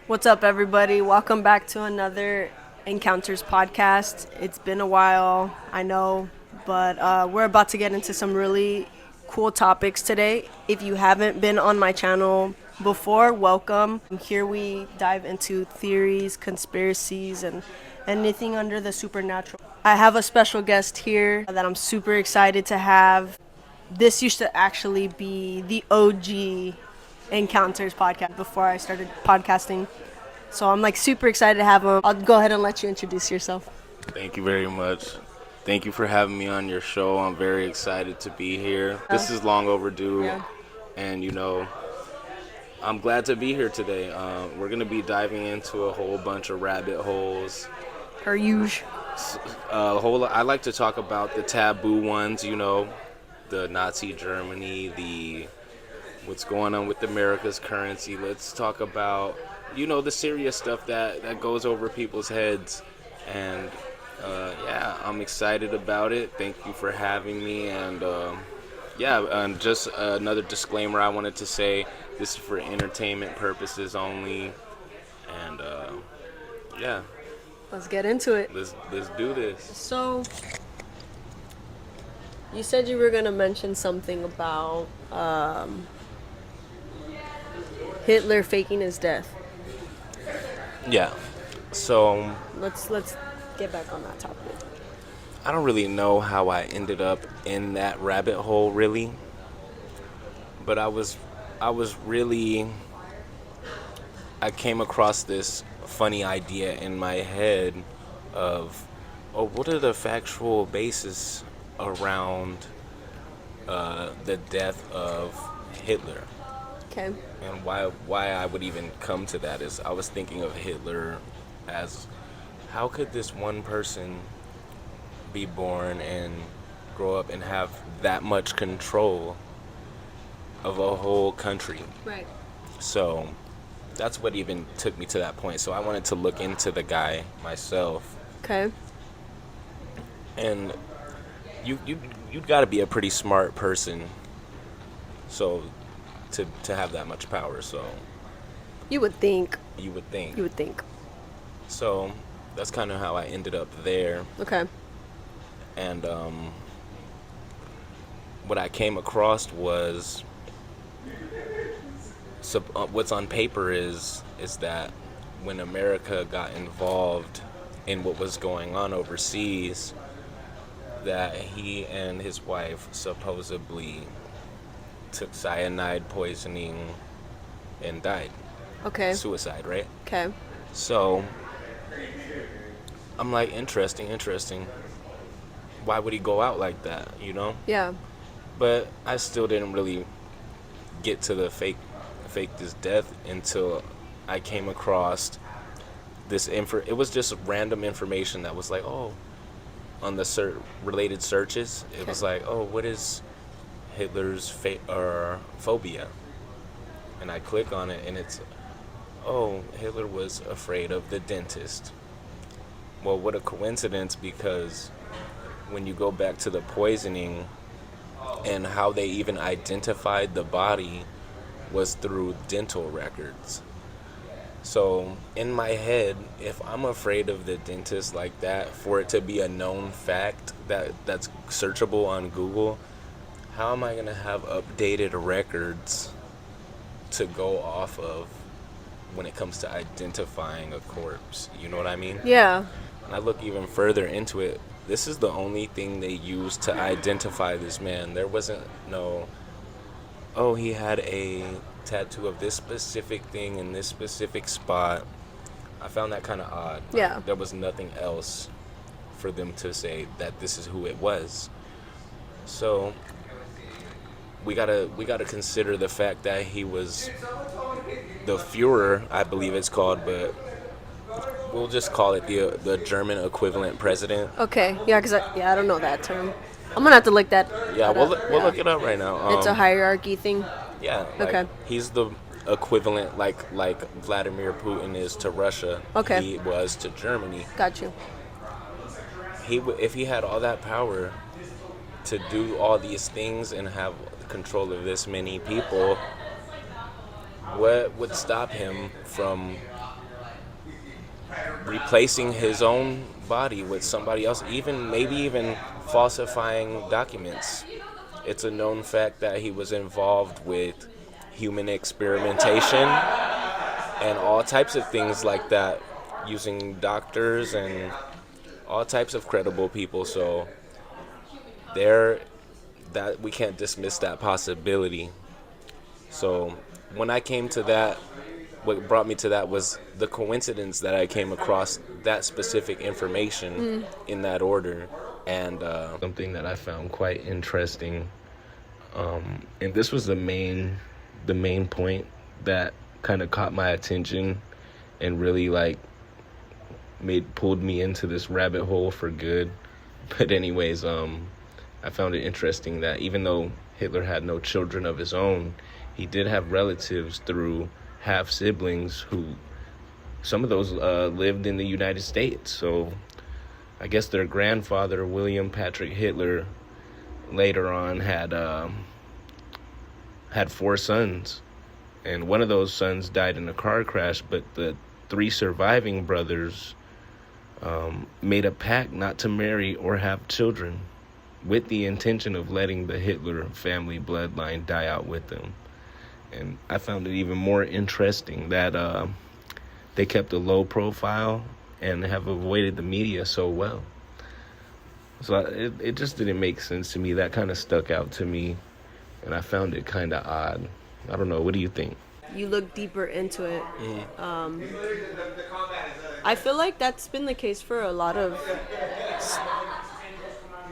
What's up, everybody? Welcome back to another Encounters podcast. It's been a while, I know, but we're about to get into some really cool topics today. If you haven't been on my channel before, welcome. Here we dive into theories, conspiracies, and anything under the supernatural. I have a special guest here that I'm super excited to have. This used to actually be the OG Encounters podcast before I started podcasting. So I'm like super excited to have him. I'll go ahead and let you introduce yourself. Thank you very much. Thank you for having me on your show. I'm very excited to be here. This is long overdue, Yeah. and I'm glad to be here today. We're gonna be diving into a whole bunch of rabbit holes. Per usual. I like to talk about the taboo ones. The Nazi Germany, the what's going on with America's currency. Let's talk about the serious stuff that goes over people's heads. And yeah, I'm excited about it. Thank you for having me. And yeah, and just another disclaimer I wanted to say: this is for entertainment purposes only. And yeah, Let's get into it. let's do this. So you said you were gonna mention something about Hitler faking his death. Yeah. So Let's get back on that topic. I don't really know how I ended up in that rabbit hole, really. But I came across this funny idea in my head of, oh, what are the factual basis around the death of Hitler? Okay. And why I would even come to that is I was thinking of Hitler as, how could this one person be born and grow up and have that much control of a whole country? Right. So that's what even took me to that point. So I wanted to look into the guy myself. Okay. And you've got to be a pretty smart person, so to have that much power. So You would think. you would think. You would think. So that's kind of how I ended up there. Okay. And what I came across was, so what's on paper is that when America got involved in what was going on overseas, that he and his wife supposedly took cyanide poisoning and died. Okay. Suicide, right? Okay. So I'm like, interesting. Why would he go out like that, Yeah. But I still didn't really get to the fake this death until I came across this it was just random information that was like, oh, on the related searches, it was like, oh, what is Hitler's phobia? And I click on it, and it's, oh, Hitler was afraid of the dentist. Well, what a coincidence, because when you go back to the poisoning and how they even identified the body was through dental records. So in my head, if I'm afraid of the dentist like that, for it to be a known fact that's searchable on Google, how am I going to have updated records to go off of when it comes to identifying a corpse? You know what I mean? Yeah. And I look even further into it. This is the only thing they used to identify this man. There wasn't no, oh, he had a tattoo of this specific thing in this specific spot. I found that kind of odd. Yeah. There was nothing else for them to say that this is who it was. So we gotta consider the fact that he was the Führer, I believe it's called, but we'll just call it the German equivalent president. Okay. Yeah, because I don't know that term. I'm gonna have to look that. Yeah, that we'll up. we'll look it up right now. It's a hierarchy thing. Yeah. Like, Okay. he's the equivalent, like Vladimir Putin is to Russia. Okay. He was to Germany. Got you. If he had all that power to do all these things and have control of this many people, what would stop him from replacing his own body with somebody else, even maybe even falsifying documents. It's a known fact that he was involved with human experimentation and all types of things like that, using doctors and all types of credible people. So there, that we can't dismiss that possibility. So when I came to that, what brought me to that was the coincidence that I came across that specific information in that order, and something that I found quite interesting. And this was the main point that kind of caught my attention and really like pulled me into this rabbit hole for good. But anyways, I found it interesting that even though Hitler had no children of his own, he did have relatives through half siblings who, some of those lived in the United States. So I guess their grandfather, William Patrick Hitler, later on had 4 sons, and one of those sons died in a car crash, but the 3 surviving brothers made a pact not to marry or have children, with the intention of letting the Hitler family bloodline die out with them. And I found it even more interesting that they kept a low profile and have avoided the media so well. So it just didn't make sense to me. That kind of stuck out to me, and I found it kind of odd. I don't know. What do you think? You look deeper into it. I feel like that's been the case for a lot of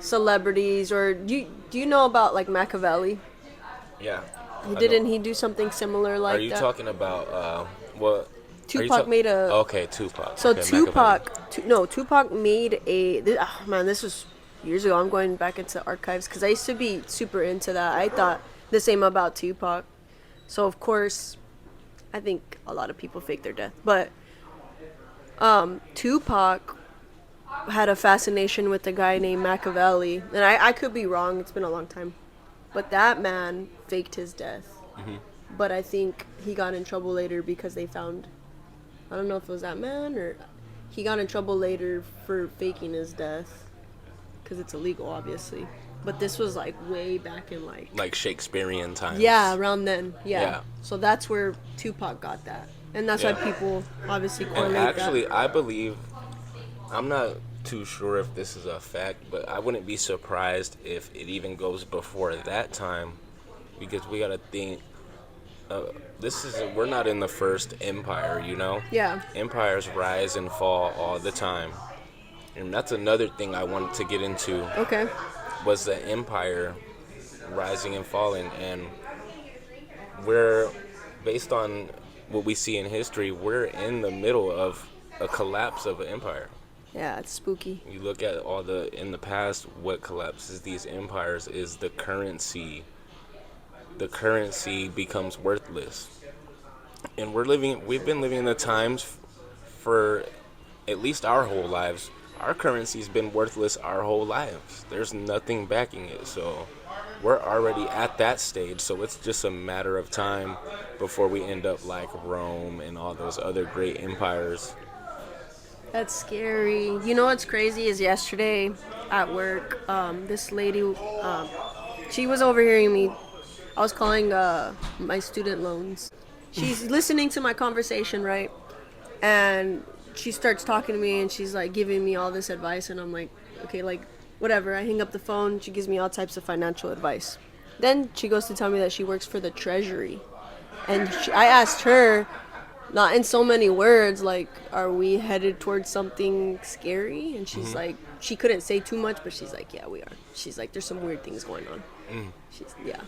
celebrities. Or do you know about like Machiavelli? Yeah. Didn't he do something similar like that? Are you talking about what? Tupac made a... Okay, Tupac. So okay, Tupac made this was years ago. I'm going back into archives because I used to be super into that. I thought the same about Tupac. So of course, I think a lot of people fake their death. But Tupac had a fascination with a guy named Machiavelli. And I could be wrong. It's been a long time. But that man faked his death. Mm-hmm. But I think he got in trouble later because they found... I don't know if it was that man or... He got in trouble later for faking his death. Because it's illegal, obviously. But this was, like, way back in, like Shakespearean times. Yeah, around then. Yeah. So that's where Tupac got that. And that's why people obviously correlate that. Actually, I believe... I'm not too sure if this is a fact, but I wouldn't be surprised if it even goes before that time, because we gotta think we're not in the first empire, you know. Yeah, empires rise and fall all the time, and that's another thing I wanted to get into. Okay. Was the empire rising and falling, and we're, based on what we see in history, we're in the middle of a collapse of an empire. Yeah, it's spooky. You look at in the past, what collapses these empires is the currency. The currency becomes worthless. And we've been living in the times for at least our whole lives. Our currency's been worthless our whole lives. There's nothing backing it. So we're already at that stage. So it's just a matter of time before we end up like Rome and all those other great empires. That's scary. You know what's crazy is yesterday at work, this lady, she was overhearing me. I was calling my student loans. She's listening to my conversation, right? And she starts talking to me, and she's like giving me all this advice, and I'm like, okay, like whatever. I hang up the phone. She gives me all types of financial advice. Then she goes to tell me that she works for the Treasury, and I asked her, not in so many words, like, are we headed towards something scary? And she's like, she couldn't say too much, but she's like, yeah, we are. She's like, there's some weird things going on. Yeah.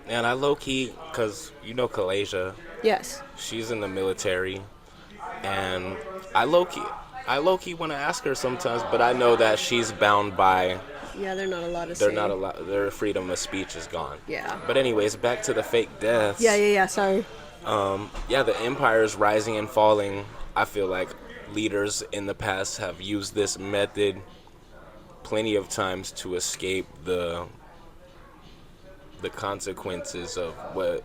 And I low-key, because you know Kalasia. Yes. She's in the military. And I low-key want to ask her sometimes, but I know that she's bound by... Yeah, they're not allowed to say. Their freedom of speech is gone. Yeah. But anyways, back to the fake deaths. Yeah, sorry. The empire is rising and falling. I feel like leaders in the past have used this method plenty of times to escape the consequences of what...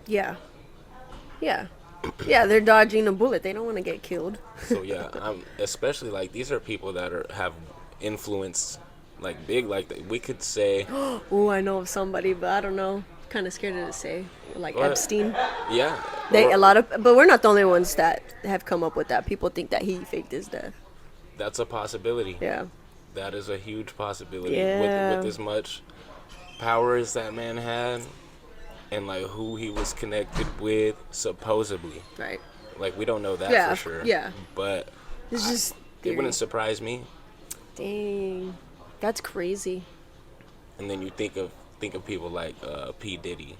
Yeah. Yeah, they're dodging a bullet. They don't want to get killed. So yeah, especially like these are people that have influence like big like we could say Oh, I know of somebody, but I don't know. Kind of scared to say, like what Epstein. yeah They or a lot of, but we're not the only ones that have come up with that. People think that he faked his death. that's a possibility. Yeah. That is a huge possibility Yeah. with as much power as that man had and like who he was connected with supposedly. Right. Like we don't know that Yeah. for sure. Yeah. But It's just it theory. wouldn't surprise me. Dang. That's crazy. And then you think of people like P Diddy.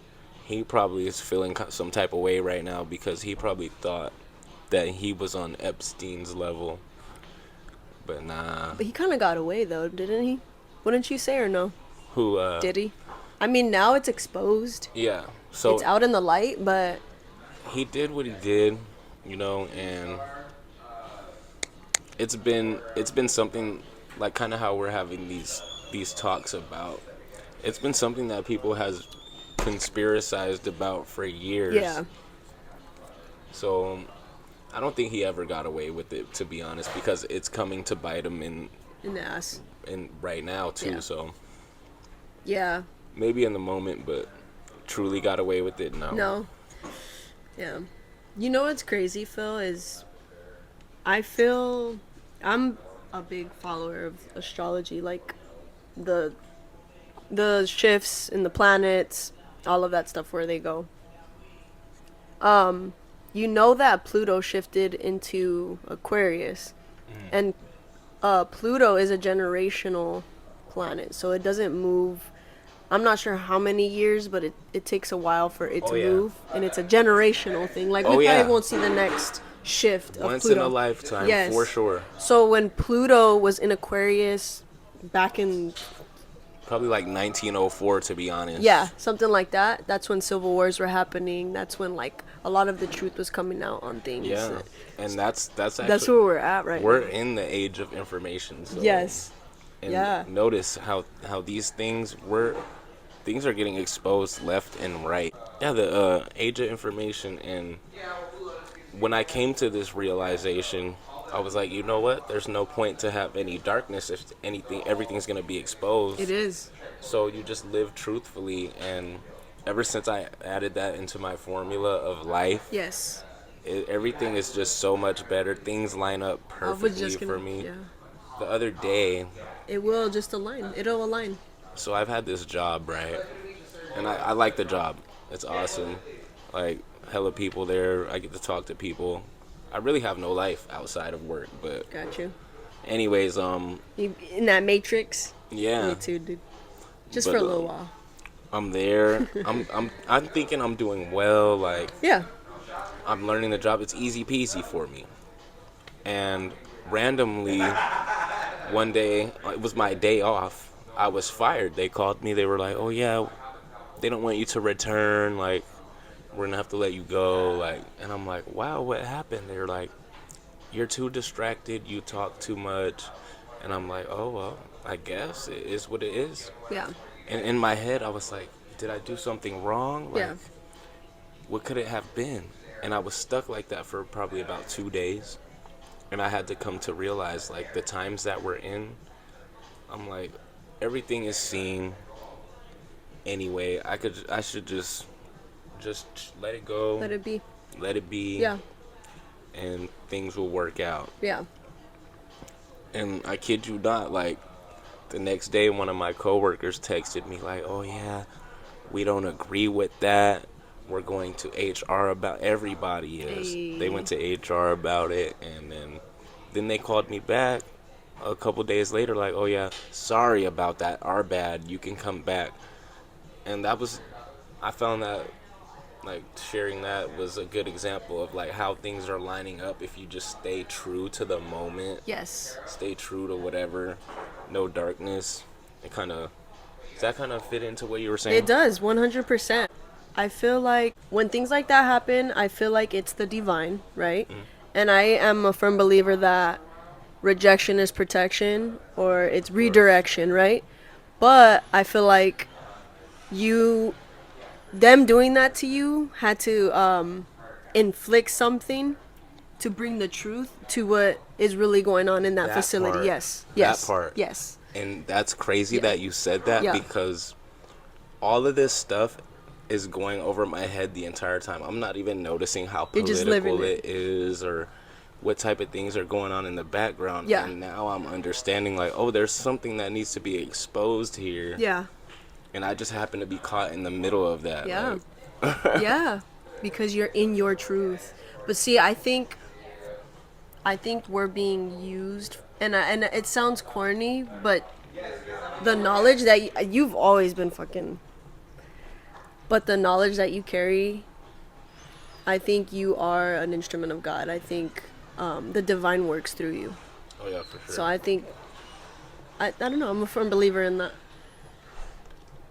He probably is feeling some type of way right now because he probably thought that he was on Epstein's level, but nah. But he kind of got away though, didn't he? Wouldn't you say or no? Who? Did he? I mean, now it's exposed. Yeah. So It's out in the light, but he did what he did, you know, and it's been something like kind of how we're having these talks about. It's been something that people has conspiracized about for years. yeah. So I don't think he ever got away with it, to be honest, because it's coming to bite him In the ass. in right now too. Yeah. So Yeah. maybe in the moment, but truly got away with it. No. No. Yeah. You know what's crazy, Phil, is I feel I'm a big follower of astrology, like the shifts in the planets, all of that stuff where they go. You know that Pluto shifted into Aquarius, and Pluto is a generational planet, so it doesn't move. I'm not sure how many years, but it takes a while for it Oh, to yeah. move, and it's a generational thing. Like, Oh, we yeah. probably won't see the next shift of Once Pluto. in a lifetime, Yes. for sure. So when Pluto was in Aquarius back in, Probably like 1904, to be honest. yeah, something like that, that's when civil wars were happening. That's when, like, a lot of the truth was coming out on things. Yeah. And that's actually That's where we're at right we're now. in the age of information. So, Yes. And Yeah. notice how these things are getting exposed left and right. Yeah, the age of information. And when I came to this realization, I was like, you know what? There's no point to have any darkness if everything's gonna be exposed. It is. So you just live truthfully. And ever since I added that into my formula of life, Yes. everything is just so much better. Things line up I was perfectly just gonna, for me. yeah. The other day, It will just align. It'll align. so I've had this job, right? And I like the job. It's awesome. Like, hella people there. I get to talk to people. I really have no life outside of work. But Got you. anyways, You in that matrix? yeah. Me too, dude. Just But, for a little while. I'm there. I'm thinking I'm doing well. Like, Yeah. I'm learning the job. It's easy peasy for me. And randomly, one day, it was my day off. I was fired. They called me. They were like, "Oh yeah, they don't want you to return. Like, we're gonna have to let you go." Like, and I'm like, "Wow, what happened?" They're like, "You're too distracted. You talk too much." And I'm like, "Oh well, I guess it is what it is." Yeah. And in my head, I was like, "Did I do something wrong? Like, Yeah. what could it have been?" And I was stuck like that for probably about 2 days. And I had to come to realize, like, the times that we're in, I'm like, everything is seen anyway. I should just let it go, Let it be. let it be, Yeah. and things will work out. Yeah. And I kid you not, like, the next day, one of my coworkers texted me, like, "Oh yeah, we don't agree with that. We're going to HR about." Everybody is. Hey. They went to HR about it, and then they called me back a couple days later, like, "Oh yeah, sorry about that. Our bad. You can come back." And I found that, like, sharing that was a good example of, like, how things are lining up if you just stay true to the moment. Yes. Stay true to whatever. No darkness. Does that kind of fit into what you were saying? It does, 100%. I feel like when things like that happen, I feel like it's the divine, right? And I am a firm believer that rejection is protection or it's redirection, right? But I feel like them doing that to you had to inflict something to bring the truth to what is really going on in that That facility. part. Yes. That Yes. part. Yes. And that's crazy Yeah. that you said that Yeah. because all of this stuff is going over my head the entire time. I'm not even noticing how You're just living political it. it is or what type of things are going on in the background. Yeah. And now I'm understanding like, oh, there's something that needs to be exposed here. Yeah. And I just happen to be caught in the middle of that. Yeah. Like, Yeah. Because you're in your truth. But see, I think we're being used, and it sounds corny, but the knowledge that you've always been fucking, but the knowledge that you carry, I think you are an instrument of God. I think the divine works through you. oh yeah, for sure. So I think, I don't know, I'm a firm believer in that.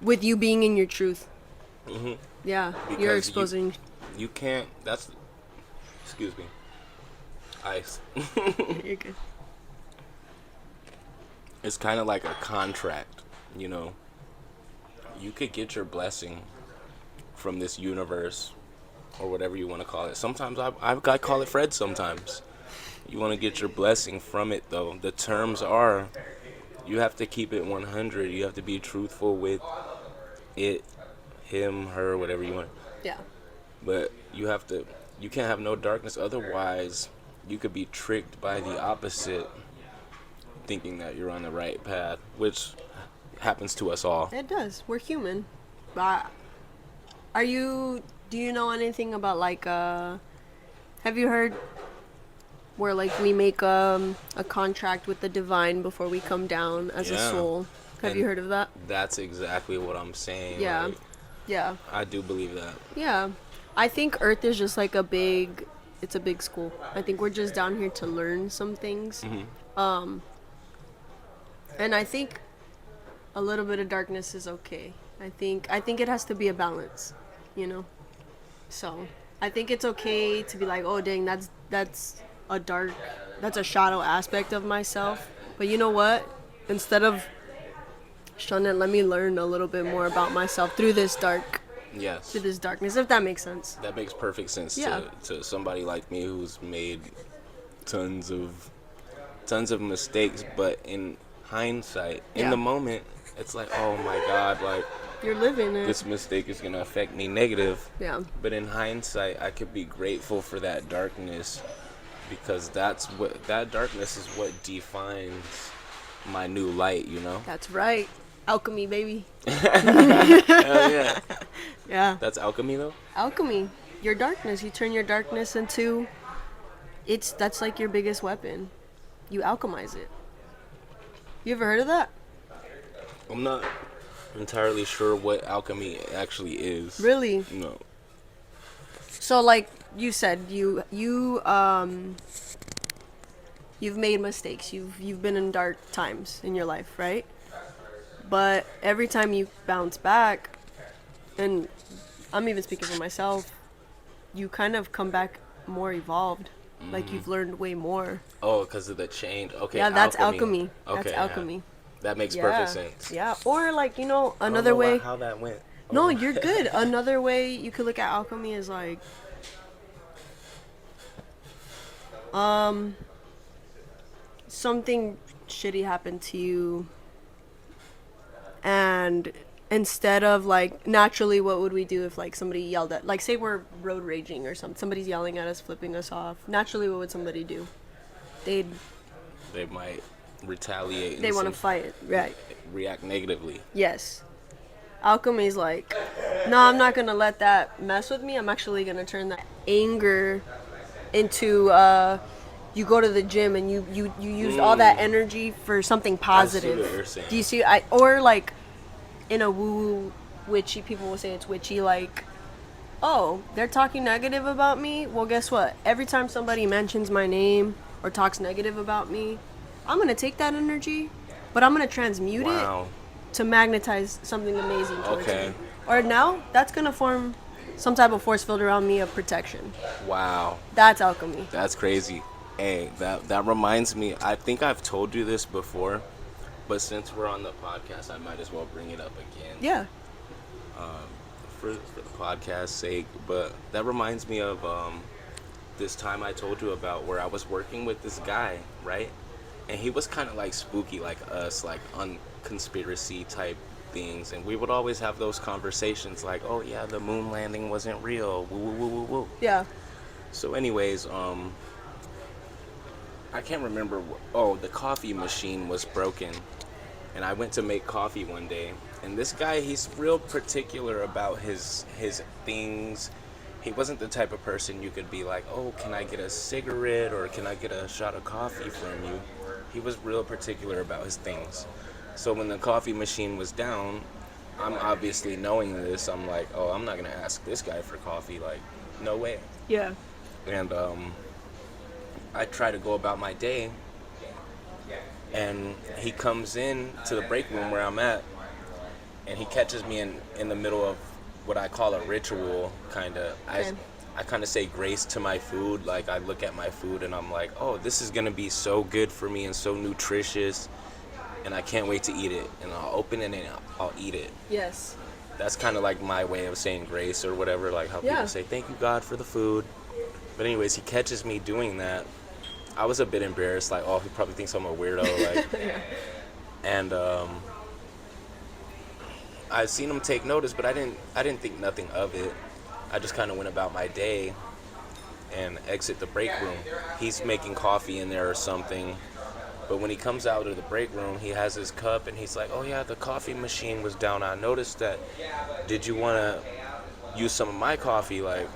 With you being in your truth. Mhm. Yeah, Because you're exposing. You can't. That's. Excuse me. Ice. You're good. It's kind of like a contract, you know. You could get your blessing from this universe, or whatever you want to call it. Sometimes I call it Fred. Sometimes you want to get your blessing from it, though. The terms are, you have to keep it 100. You have to be truthful with it, him, her, whatever you want. Yeah. But you have to. You can't have no darkness. Otherwise, you could be tricked by the opposite, thinking that you're on the right path, which happens to us all. It does. We're human. But do you know anything about like have you heard where like we make a contract with the divine before we come down as a Yeah. soul? Have And you heard of that? That's exactly what I'm saying. Yeah. like, Yeah. I do believe that. Yeah. I think Earth is just like it's a big school. I think we're just down here to learn some things. Mm-hmm. And I think a little bit of darkness is okay. I think it has to be a balance, you know? So, I think it's okay to be like, "Oh, dang, that's a shadow aspect of myself." But you know what? Instead of shun it, let me learn a little bit more about myself through this Yes. darkness, if that makes sense. That makes perfect sense Yeah. to somebody like me who's made tons of mistakes, but in hindsight, in Yeah. the moment, it's like, oh my God, like You're living it. this mistake is gonna affect me negative. Yeah. But in hindsight, I could be grateful for that darkness because that darkness is what defines my new light, you know? That's right. Alchemy, baby. Hell yeah. Yeah. That's alchemy though? Alchemy. Your darkness. You turn your darkness into that's like your biggest weapon. You alchemize it. You ever heard of that? I'm not entirely sure what alchemy actually is. Really? No. So like you said, you've made mistakes. You've been in dark times in your life, right? But every time you bounce back, and I'm even speaking for myself, you kind of come back more evolved. Like you've learned way more. Oh, because of the change. Okay. Yeah, that's alchemy. Okay, That's yeah. alchemy. That makes Yeah. perfect sense. Yeah. Or like, I don't another know way. how that went. No, Oh. you're good. Another way you could look at alchemy is like, something shitty happened to you, and instead of like naturally, what would we do if like somebody yelled at, like say we're road raging or something, somebody's yelling at us, flipping us off. Naturally, what would somebody do? They might retaliate. and want to say- fight, right? React negatively. Yes. Alchemy's like, no, I'm not gonna let that mess with me. I'm actually gonna turn that anger into you go to the gym and you used all that energy for something positive. what you're saying. Do you see? Or like in a woo witchy, people will say it's witchy, like, oh, they're talking negative about me. Well, guess what? Every time somebody mentions my name or talks negative about me, I'm gonna take that energy, but I'm gonna transmute Wow. it to magnetize something amazing towards Okay. me. Or now that's gonna form some type of force field around me of protection. Wow. That's alchemy. That's crazy. Hey, that reminds me. I think I've told you this before, but since we're on the podcast, I might as well bring it up again. Yeah. For the podcast's sake. But that reminds me of this time I told you about where I was working with this guy, right? And he was kind of like spooky, like us, like on conspiracy type things. And we would always have those conversations, like, "Oh yeah, the moon landing wasn't real." Woo woo woo woo woo. Yeah. So, anyways, I can't remember. Oh, the coffee machine was broken, and I went to make coffee one day, and this guy, he's real particular about his things. He wasn't the type of person you could be like, "Oh, can I get a cigarette or can I get a shot of coffee from you?" He was real particular about his things. So when the coffee machine was down, I'm obviously knowing this, I'm like, "Oh, I'm not gonna ask this guy for coffee, like, no way." Yeah. And I try to go about my day, and he comes in to the break room where I'm at, and he catches me in the middle of what I call a ritual, kind of. Okay. I kind of say grace to my food. Like, I look at my food and I'm like, "Oh, this is gonna be so good for me and so nutritious, and I can't wait to eat it." And I'll open it and I'll eat it. Yes. That's kind of like my way of saying grace or whatever, like how Yeah. people say, "Thank you, God, for the food." But anyways, he catches me doing that. I was a bit embarrassed, like, "Oh, he probably thinks I'm a weirdo," like. And I seen him take notice, but I didn't think nothing of it. I just kind of went about my day and exit the break room. He's making coffee in there or something. But when he comes out of the break room, he has his cup and he's like, "Oh yeah, the coffee machine was down. I noticed that. Did you want to use some of my coffee?" Like,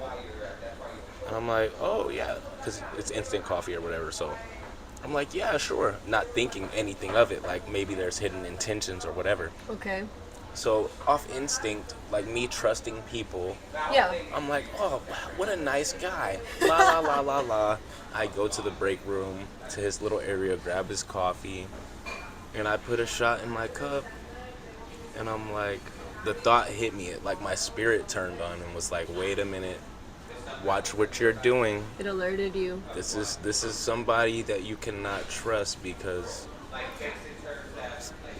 and I'm like, "Oh yeah," because it's instant coffee or whatever. So I'm like, "Yeah, sure," not thinking anything of it. Like, maybe there's hidden intentions or whatever. Okay. So off instinct, like me trusting people, Yeah. I'm like, "Oh, wow, what a nice guy." La la la la la. I go to the break room, to his little area, grab his coffee, and I put a shot in my cup. And I'm like, the thought hit me, like my spirit turned on and was like, "Wait a minute, watch what you're doing. It alerted you. This is somebody that you cannot trust," because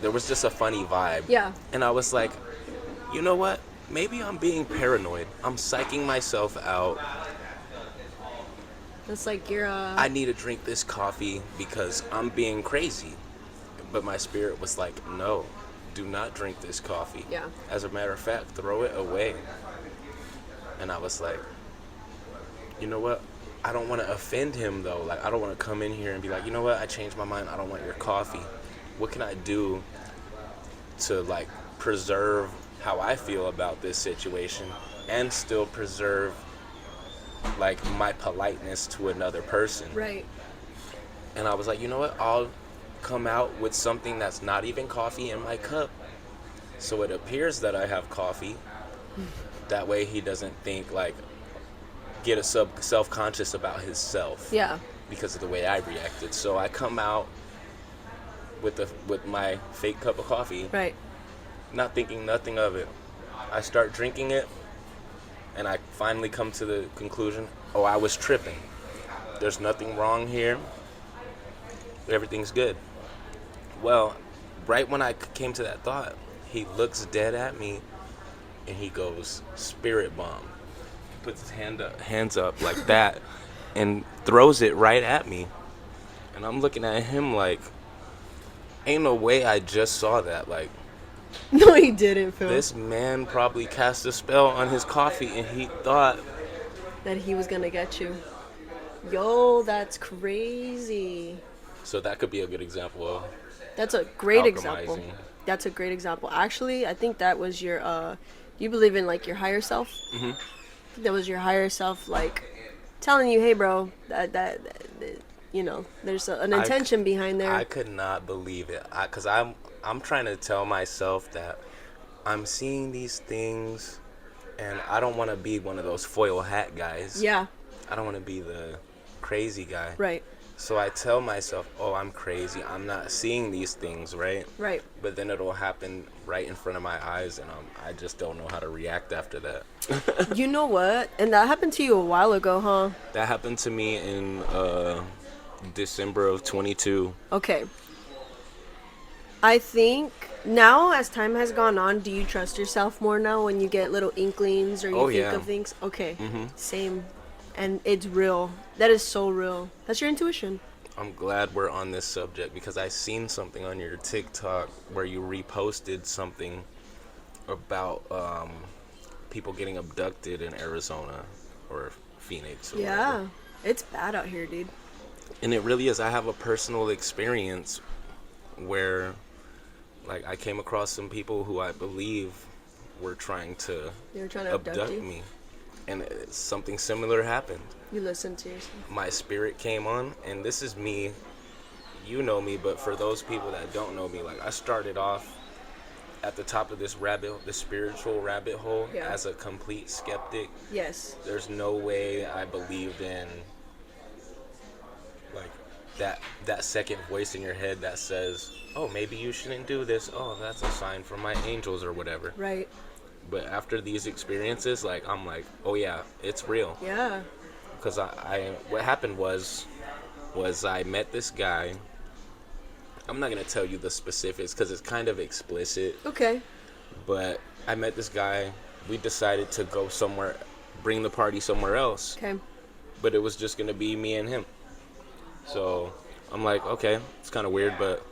there was just a funny vibe. Yeah. And I was like, "You know what? Maybe I'm being paranoid. I'm psyching myself out. That's like you're I need to drink this coffee because I'm being crazy." But my spirit was like, "No, do not drink this coffee. Yeah. As a matter of fact, throw it away." And I was like, "You know what? I don't want to offend him though. Like, I don't want to come in here and be like, 'You know what? I changed my mind. I don't want your coffee.' What can I do to like preserve how I feel about this situation and still preserve like my politeness to another person?" right. And I was like, "You know what? I'll come out with something that's not even coffee in my cup, so it appears that I have coffee. That way he doesn't think like get a self-conscious about himself." Yeah. Because of the way I reacted. So I come out with my fake cup of coffee, Right. not thinking nothing of it. I start drinking it, and I finally come to the conclusion, "Oh, I was tripping. There's nothing wrong here. Everything's good." Well, right when I came to that thought, he looks dead at me, and he goes, "Spirit bomb." He puts his hands up like that, and throws it right at me. And I'm looking at him like, ain't no way I just saw that. Like, No, he didn't, Phil. this man probably cast a spell on his coffee, and he thought, That he was gonna get you. Yo, that's crazy. so that could be a good example of That's a great example. alchemizing. That's a great example. Actually, I think that was your you believe in like your higher self? Mhm. I think that was your higher self like telling you, "Hey bro, that you know, there's an intention behind there." I could not believe it, because I'm trying to tell myself that I'm seeing these things, and I don't want to be one of those foil hat guys. Yeah, I don't want to be the crazy guy. right. So I tell myself, "Oh, I'm crazy. I'm not seeing these things," right? Right. But then it'll happen right in front of my eyes, and I just don't know how to react after that. You know what? And that happened to you a while ago, huh? That happened to me in December of 22. Okay. I think now, as time has gone on, do you trust yourself more now when you get little inklings or you Oh, think yeah. of things? Okay. Mhm. Same. and it's real. That is so real. That's your intuition. I'm glad we're on this subject because I seen something on your TikTok where you reposted something about people getting abducted in Arizona or Phoenix or Yeah, whatever. it's bad out here, dude. And it really is. I have a personal experience where like I came across some people who I believe were trying to They were trying to abduct you. me, and something similar happened. You listen to yourself. My spirit came on, and this is me. You know me, but for those people that don't know me, like I started off at the top of this spiritual rabbit hole, Yeah. as a complete skeptic. Yes. There's no way I believed in like that second voice in your head that says, oh, maybe you shouldn't do this, oh, that's a sign from my angels or whatever. Right. But after these experiences, like I'm like, oh yeah, it's real. Yeah. Because I what happened was I met this guy. I'm not gonna tell you the specifics because it's kind of explicit. Okay. But I met this guy. We decided to go somewhere, bring the party somewhere else. Okay. But it was just gonna be me and him. So I'm like, okay, it's kind of weird, but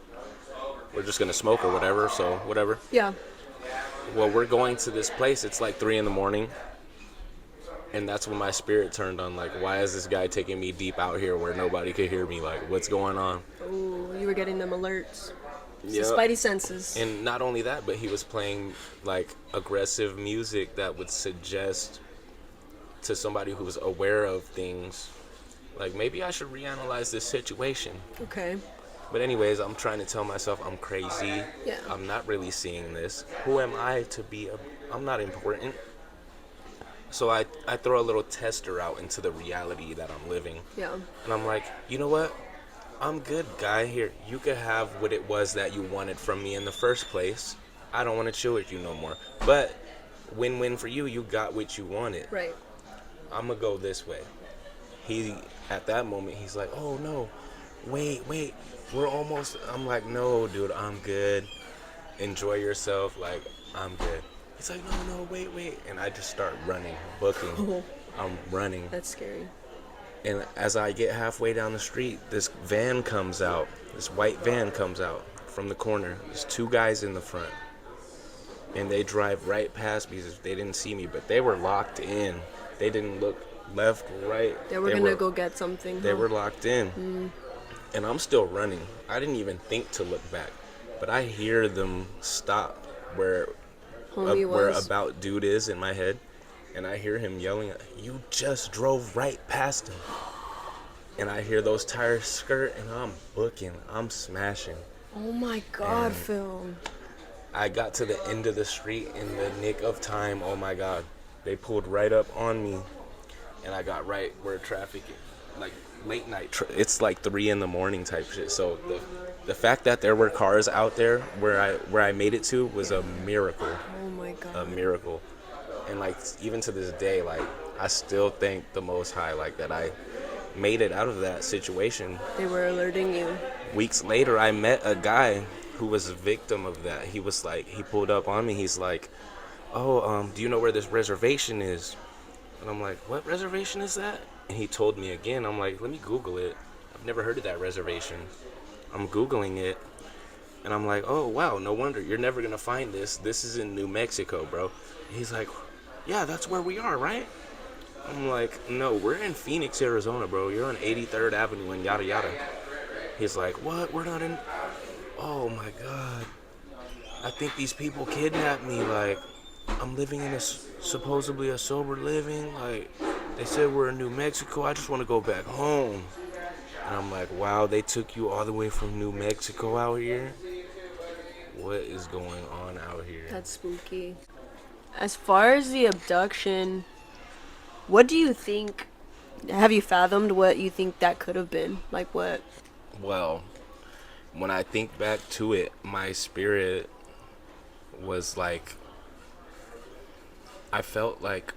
we're just gonna smoke or whatever. So whatever. Yeah. Well, we're going to this place. It's like 3 a.m. And that's when my spirit turned on. Like, why is this guy taking me deep out here where nobody could hear me? Like, what's going on? Oh, you were getting them alerts. It's Yeah. the spidey senses. And not only that, but he was playing like aggressive music that would suggest to somebody who's aware of things, like maybe I should reanalyze this situation. Okay. But anyways, I'm trying to tell myself I'm crazy. Yeah. I'm not really seeing this. Who am I to be I'm not important. So I throw a little tester out into the reality that I'm living. Yeah. And I'm like, you know what? I'm good, guy. Here, you could have what it was that you wanted from me in the first place. I don't want to chill with you no more. But win-win for you. You got what you wanted. Right. I'm going to go this way. At that moment, he's like, oh, no. Wait. We're almost. I'm like, no, dude, I'm good. Enjoy yourself. Like, I'm good. He's like, no, wait. And I just start running, booking. I'm running. That's scary. And as I get halfway down the street, this van comes out. This white van comes out from the corner. There's 2 guys in the front. And they drive right past me. They didn't see me, but they were locked in. They didn't look left, right. They were going to go get something. They were locked in. And I'm still running. I didn't even think to look back. But I hear them stop where About Dude is in my head. And I hear him yelling, you just drove right past him. And I hear those tires skirt, and I'm booking. I'm smashing. Oh my God, And Phil. I got to the end of the street in the nick of time. Oh my God. They pulled right up on me. And I got right where traffic is. Like late night. It's like 3 a.m. type shit. So the fact that there were cars out there where I made it to was a miracle. Oh my God. A miracle. And like even to this day, like I still thank the Most High, like that I made it out of that situation. They were alerting you. Weeks later, I met a guy who was a victim of that. He was like, he pulled up on me. He's like, oh, do you know where this reservation is? And I'm like, what reservation is that? And he told me again. I'm like, let me Google it. I've never heard of that reservation. I'm Googling it. And I'm like, oh, wow, no wonder. You're never going to find this. This is in New Mexico, bro. He's like, yeah, that's where we are, right? I'm like, no, we're in Phoenix, Arizona, bro. You're on 83rd Avenue and yada yada. He's like, what? We're not in. Oh my God. I think these people kidnapped me. Like, I'm living in supposedly a sober living. Like, they said we're in New Mexico. I just want to go back home. And I'm like, wow, they took you all the way from New Mexico out here? What is going on out here? That's spooky. As far as the abduction, what do you think? Have you fathomed what you think that could have been? Like what? Well, when I think back to it, my spirit was like, I felt like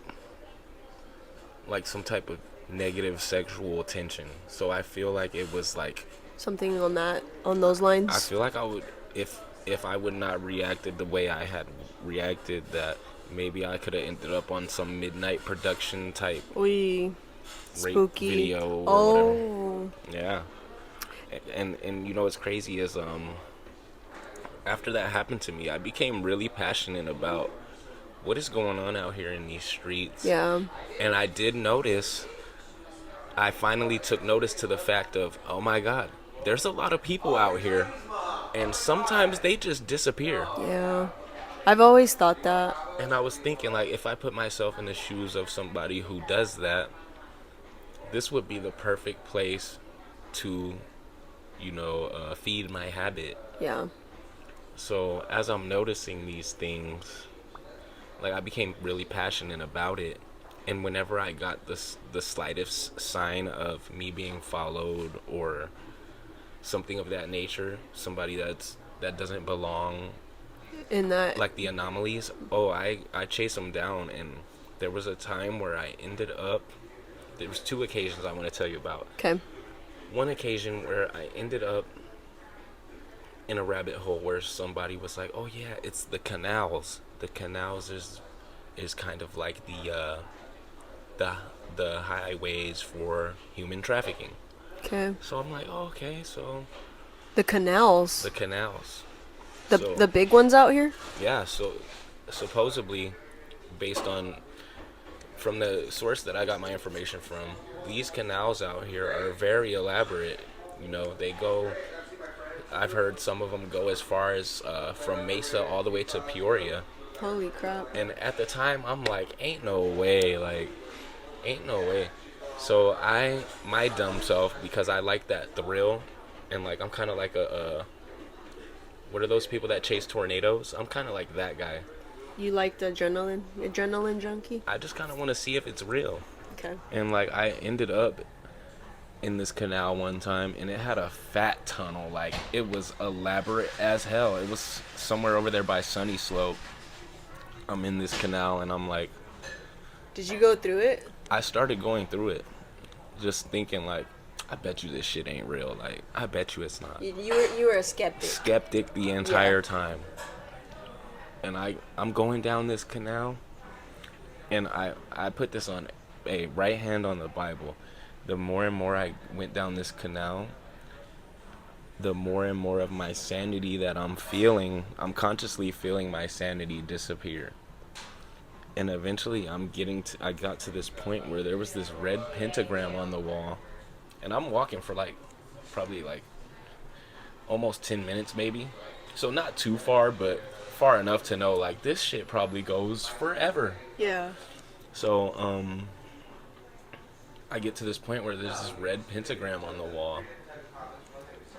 some type of negative sexual tension. So I feel like it was like Something on those lines? I feel like I would, if I would not reacted the way I had reacted, that maybe I could have ended up on some midnight production type We rape Spooky. video or whatever. Oh. Yeah. And you know what's crazy is after that happened to me, I became really passionate about what is going on out here in these streets. Yeah. And I did notice, I finally took notice to the fact of, oh my God, there's a lot of people out here, and sometimes they just disappear. Yeah. I've always thought that. And I was thinking, like, if I put myself in the shoes of somebody who does that, this would be the perfect place to, feed my habit. Yeah. So as I'm noticing these things, like, I became really passionate about it. And whenever I got the slightest sign of me being followed or something of that nature, somebody that doesn't belong, In that. like the anomalies, I chase them down. And there was a time where I ended up, there was 2 occasions I want to tell you about. Okay. One occasion where I ended up in a rabbit hole where somebody was like, oh yeah, it's the canals. The canals is kind of like the highways for human trafficking. Okay. So I'm like, oh, okay, so The canals. the canals. The so- the big ones out here? Yeah, so supposedly, based on, from the source that I got my information from, these canals out here are very elaborate. They go, I've heard some of them go as far as from Mesa all the way to Peoria. Holy crap. And at the time, I'm like, ain't no way, ain't no way. So my dumb self, because I like that thrill, and like I'm kind of like what are those people that chase tornadoes? I'm kind of like that guy. You like the adrenaline junkie? I just kind of want to see if it's real. Okay. And like I ended up in this canal one time, and it had a fat tunnel. Like, it was elaborate as hell. It was somewhere over there by Sunny Slope. I'm in this canal, and I'm like, Did you go through it? I started going through it, just thinking like, I bet you this shit ain't real. Like, I bet you it's not. You were a skeptic. Skeptic the entire time. And I'm going down this canal, and I put this on a right hand on the Bible. The more and more I went down this canal, the more and more of my sanity that I'm consciously feeling my sanity disappear. And eventually I got to this point where there was this red pentagram on the wall, and I'm walking for probably almost 10 minutes maybe. So not too far, but far enough to know like this shit probably goes forever. Yeah. So I get to this point where there's this red pentagram on the wall,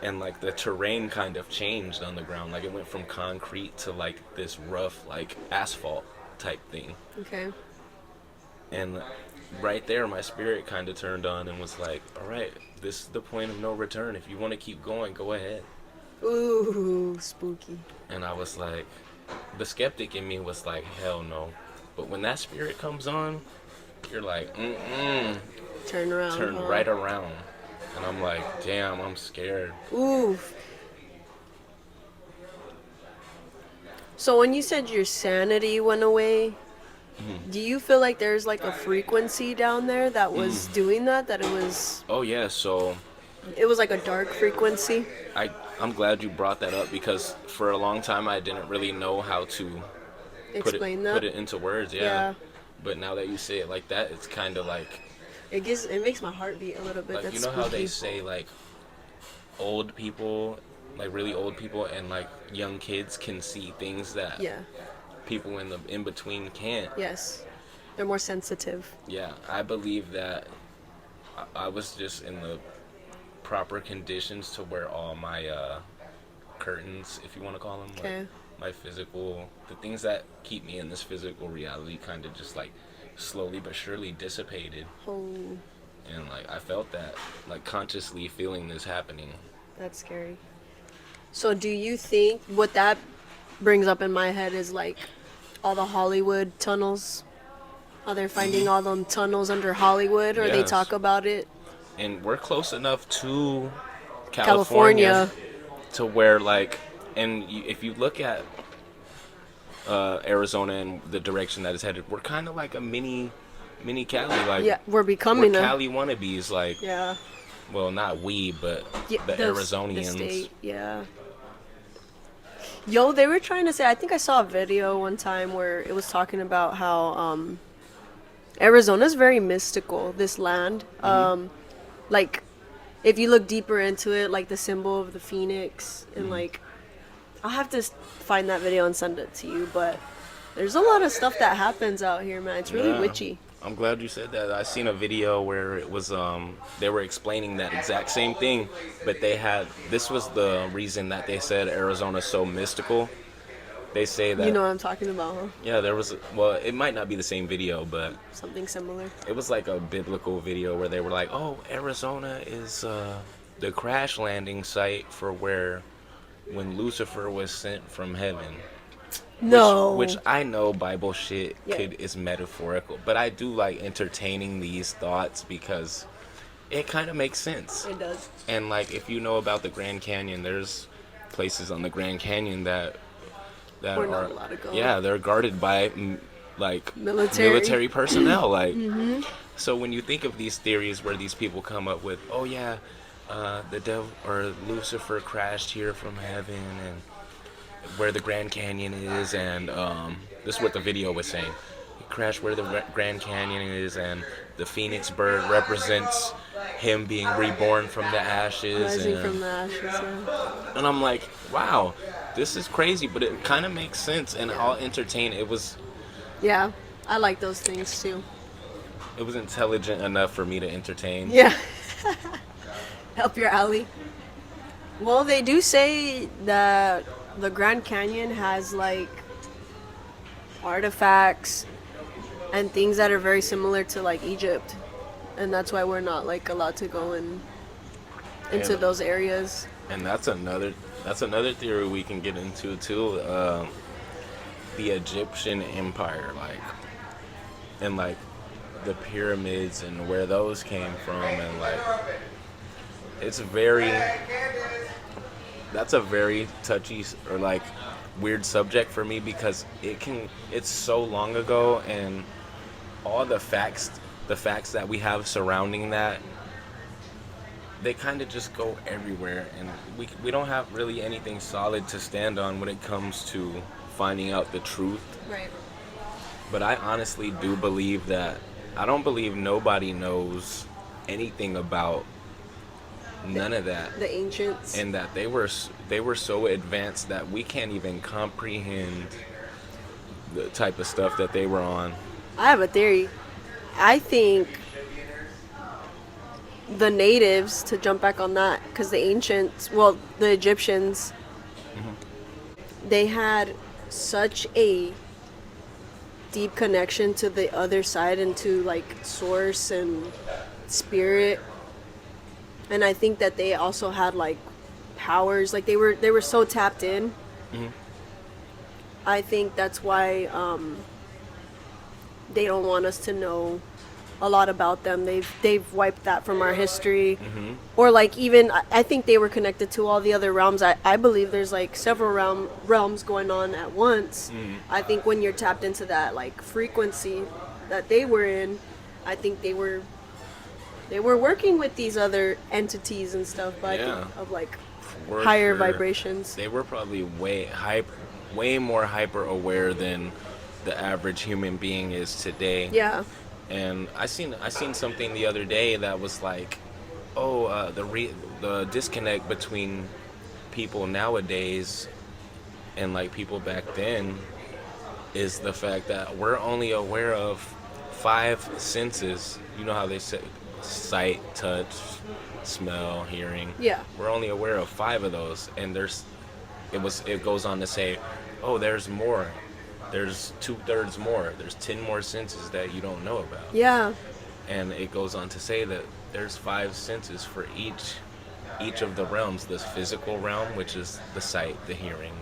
and like the terrain kind of changed on the ground. Like, it went from concrete to like this rough like asphalt type thing. Okay. And right there my spirit kind of turned on and was like, all right, this is the point of no return. If you want to keep going, go ahead. Ooh, spooky. And I was like, the skeptic in me was like, hell no. But when that spirit comes on, you're like, Turn around. turn huh? right around. And I'm like, damn, I'm scared. Ooh. So when you said your sanity went away, do you feel like there's like a frequency down there that was doing that? That it was Oh yeah, so like a dark frequency? I'm glad you brought that up, because for a long time I didn't really know how to Explain that. put it into words. Yeah. But now that you say it like that, it's kind of like It makes my heart beat a little bit. That's you know spooky. how they say like old people, like really old people, and like young kids can see things that Yeah. people in between can't. Yes. They're more sensitive. Yeah, I believe that I was just in the proper conditions to where all my curtains, if you want to call them, Okay. like my physical, the things that keep me in this physical reality kind of just like slowly but surely dissipated. Oh, And like I felt that, like consciously feeling this happening. that's scary. So do you think what that brings up in my head is like all the Hollywood tunnels? How they're finding all them tunnels under Hollywood, or they Yes. talk about it? And we're close enough to California. to where like, and if you look at Arizona and the direction that it's headed, we're kind of like a mini mini Cali. Like, Yeah, we're becoming we're a Cali wannabes. Like, yeah. well, not we, but Yeah, the the Arizonians. state, yeah. Yo, they were trying to say. I think I saw a video one time where it was talking about how Arizona's very mystical. This land, like if you look deeper into it, like the symbol of the phoenix, and like I'll have to find that video and send it to you. But there's a lot of stuff that happens out here, man. It's really Yeah. witchy. I'm glad you said that. I seen a video where it was they were explaining that exact same thing, but this was the reason that they said Arizona's so mystical. They say that You know what I'm talking about, huh? yeah, well, it might not be the same video, but Something similar. it was like a biblical video where they were like, "Oh, Arizona is the crash landing site for where when Lucifer was sent from heaven." No. Which I know Bible shit Yeah. is metaphorical, but I do like entertaining these thoughts because it kind of makes sense. It does. And like if you know about the Grand Canyon, there's places on the Grand Canyon that We're are not allowed to go. yeah, they're guarded by like Military. personnel. Like so when you think of these theories where these people come up with, oh yeah, the devil or Lucifer crashed here from heaven and where the Grand Canyon is, and this is what the video was saying. He crashed where the Grand Canyon is, and the phoenix bird represents him being reborn from the ashes. Rising And, from the ashes. Yeah. and I'm like, wow, this is crazy, but it kind of makes sense, and I'll entertain. It was Yeah, I like those things too. intelligent enough for me to entertain. Yeah. Help your alley. Well, they do say that the Grand Canyon has like artifacts and things that are very similar to like Egypt, and that's why we're not like allowed to go into Yeah. those areas. And that's another theory we can get into too. The Egyptian Empire, and the pyramids and where those came from, and like that's a very touchy or like weird subject for me because it's so long ago, and all the facts that we have surrounding that, they kind of just go everywhere, and we don't have really anything solid to stand on when it comes to finding out the truth. Right. But I honestly do believe that I don't believe nobody knows anything about none of that, The ancients. and that they were so advanced that we can't even comprehend the type of stuff that they were on. I have a theory. I think the natives, to jump back on that, because the ancients, well, the Egyptians, they had such a deep connection to the other side and to like source and spirit, and I think that they also had like powers, like they were so tapped in. I think that's why they don't want us to know a lot about them. They've wiped that from our history. Or like even I think they were connected to all the other realms. I believe there's like several realms going on at once. I think when you're tapped into that like frequency that they were in, I think they were working with these other entities and stuff, but I Yeah. think of like For higher sure. vibrations. They were probably way more hyper aware than the average human being is today. Yeah. And I seen something the other day that was like, the disconnect between people nowadays and like people back then is the fact that we're only aware of 5 senses. You know how they say sight, touch, smell, hearing. Yeah. We're only aware of 5 of those, and it goes on to say, oh, there's more. There's 2/3 more. There's 10 more senses that you don't know about. Yeah. And it goes on to say that there's 5 senses for each of the realms. This physical realm, which is the sight, the hearing,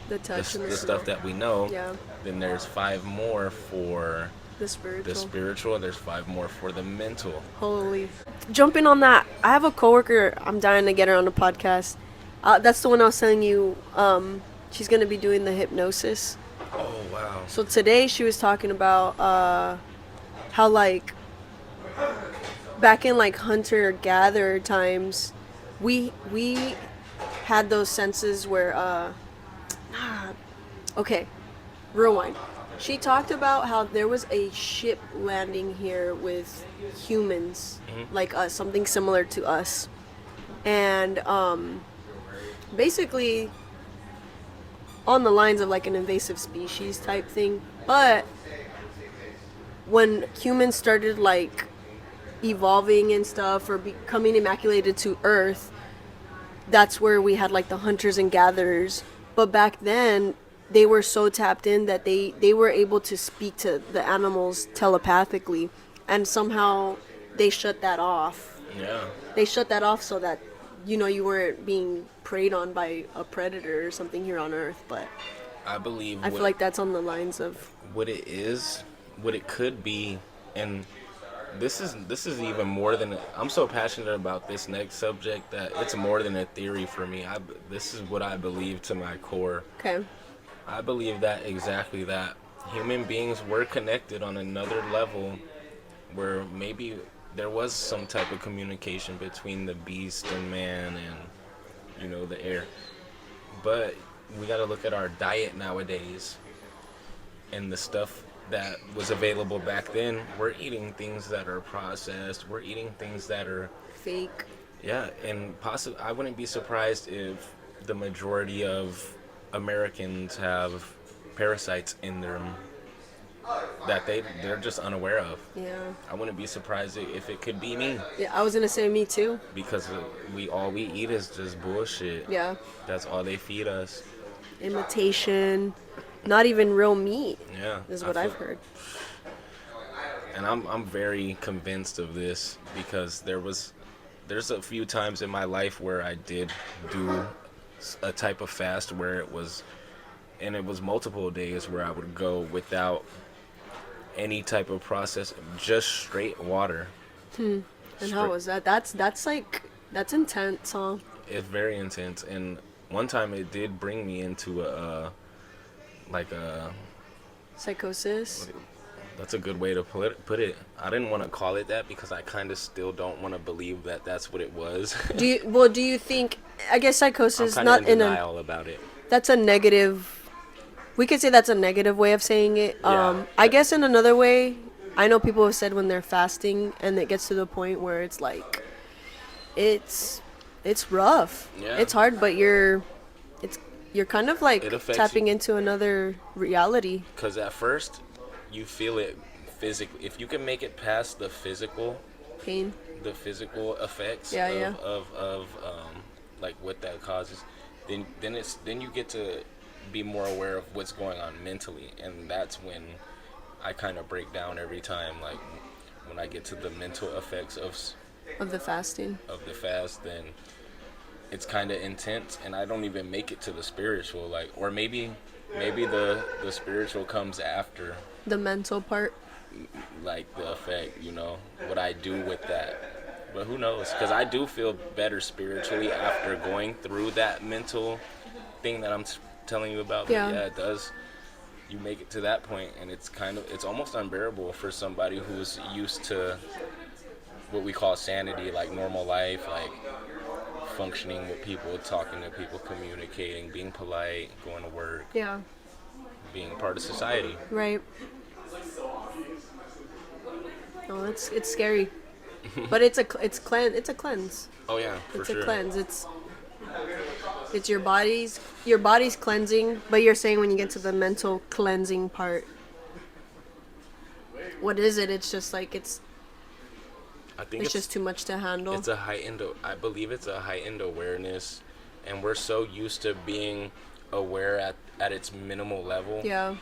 The touch and the stuff smell. that we know. Yeah. Then there's 5 more for The spiritual. the spiritual, and there's 5 more for the mental. Holy. Jumping on that, I have a coworker. I'm dying to get her on the podcast. That's the one I was telling you. She's gonna be doing the hypnosis. Oh wow. So today she was talking about how like back in like hunter gatherer times, we had those senses where okay, rewind. She talked about how there was a ship landing here with humans, like us, something similar to us. And basically on the lines of like an invasive species type thing. But when humans started like evolving and stuff or becoming immaculated to Earth, that's where we had like the hunters and gatherers. But back then, they were so tapped in that they were able to speak to the animals telepathically, and somehow they shut that off. Yeah. They shut that off so that you weren't being preyed on by a predator or something here on Earth. But I believe I feel like that's on the lines of what it is, what it could be, and this is even more than I'm so passionate about this next subject that it's more than a theory for me. This is what I believe to my core. okay. I believe that exactly that human beings were connected on another level where maybe there was some type of communication between the beast and man and the air. But we got to look at our diet nowadays and the stuff that was available back then. We're eating things that are processed. We're eating things that are Fake. yeah, and I wouldn't be surprised if the majority of Americans have parasites in them that they're just unaware of. Yeah. I wouldn't be surprised if it could be me, Yeah, I was gonna say me too. because all we eat is just bullshit. Yeah. That's all they feed us. Imitation, not even real meat, Yeah, is what I've heard. And I'm very convinced of this because there's a few times in my life where I did do a type of fast where it was multiple days where I would go without any type of process, just straight water. And how was that? That's intense, huh? It's very intense, and one time it did bring me into a Psychosis. that's a good way to put it. I didn't want to call it that because I kind of still don't want to believe that that's what it was. Do you think? I guess I'm psychosis kind not of in in a. denial about it. That's a negative. We could say that's a negative way of saying it. Yeah. I guess in another way, I know people have said when they're fasting and it gets to the point where it's like, it's rough. Yeah. It's hard, but you're kind of like It affects tapping you. into another reality. Because at first, you feel it physically. If you can make it past the physical Pain. effects Yeah, of like what that causes, then you get to be more aware of what's going on mentally, and that's when I kind of break down every time. Like when I get to the mental effects Of the fasting. of the fast, then it's kind of intense, and I don't even make it to the spiritual. Like, or maybe the spiritual comes after, The mental part. like the effect, what I do with that. But who knows? Because I do feel better spiritually after going through that mental thing that I'm telling you about. But Yeah. yeah, it does. You make it to that point, and it's almost unbearable for somebody who's used to what we call sanity, like normal life, like functioning with people, talking to people, communicating, being polite, going to work, Yeah. being part of society. Right. No, it's scary, but it's a cleanse. Oh yeah, for It's sure. a cleanse. It's your body's cleansing, but you're saying when you get to the mental cleansing part, what is it? It's just like I think it's just too much to handle. I believe it's a heightened awareness, and we're so used to being aware at its minimal level Yeah.